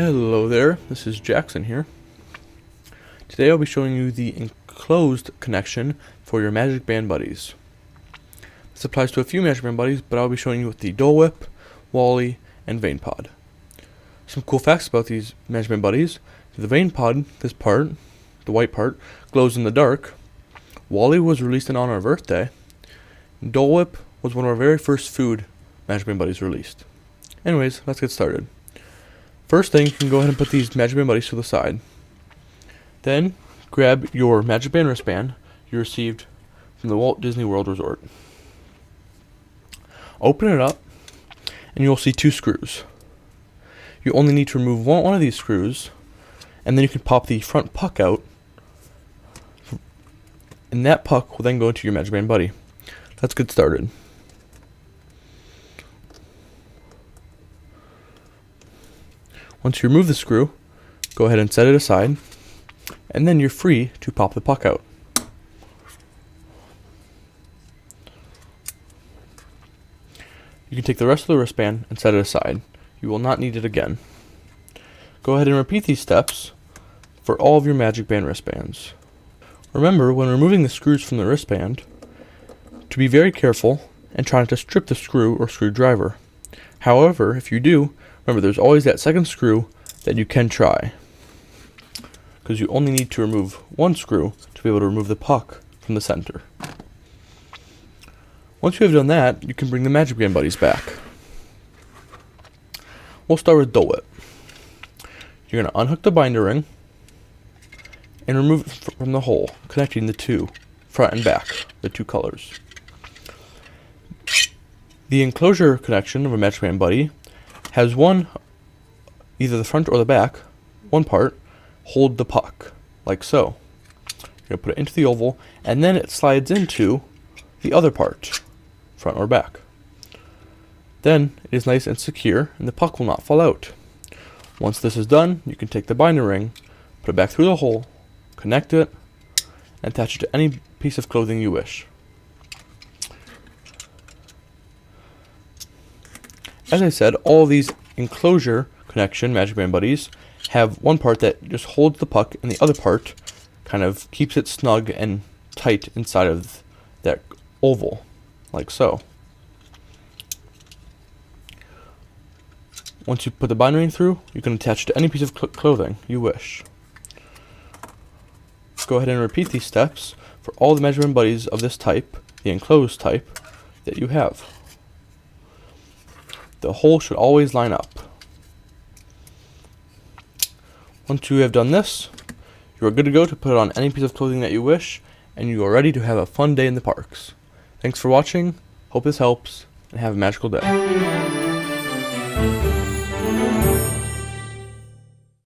Hello there, this is Jackson here. Today I'll be showing you the enclosed connection for your Magic Band buddies. This applies to a few Magic Band buddies, but I'll be showing you with the Dole Whip, Wally, and Vein Pod. Some cool facts about these Magic Band buddies. The Vein Pod, this part, the white part, glows in the dark. Wally was released in honor of Earth Day. Dole Whip was one of our very first food Magic Band buddies released. Anyways, let's get started. First thing, you can go ahead and put these Magic Band buddies to the side. Then, grab your Magic Band wristband you received from the Walt Disney World Resort. Open it up, and you'll see two screws. You only need to remove one of these screws, and then you can pop the front puck out, and that puck will then go into your Magic Band buddy. Let's get started. Once you remove the screw, go ahead and set it aside, and then you're free to pop the puck out. You can take the rest of the wristband and set it aside. You will not need it again. Go ahead and repeat these steps for all of your Magic Band wristbands. Remember, when removing the screws from the wristband, to be very careful and try not to strip the screw or screwdriver. However, if you do, remember there's always that second screw that you can try, because you only need to remove one screw to be able to remove the puck from the center. Once you have done that, you can bring the Magic Band buddies back. We'll start with Dole Whip. You're going to unhook the binder ring and remove it from the hole, connecting the two, front and back, the two colors. The enclosure connection of a Magic Band buddy has one, either the front or the back, one part, hold the puck, like so. You're going to put it into the oval, and then it slides into the other part, front or back. Then it is nice and secure, and the puck will not fall out. Once this is done, you can take the binder ring, put it back through the hole, connect it, and attach it to any piece of clothing you wish. As I said, all these enclosure connection Magic Band buddies have one part that just holds the puck, and the other part kind of keeps it snug and tight inside of that oval, like so. Once you put the binder ring through, you can attach it to any piece of clothing you wish. Go ahead and repeat these steps for all the Magic Band buddies of this type, the enclosed type, that you have. The hole should always line up. Once you have done this, you are good to go to put it on any piece of clothing that you wish, and you are ready to have a fun day in the parks. Thanks for watching, hope this helps, and have a magical day.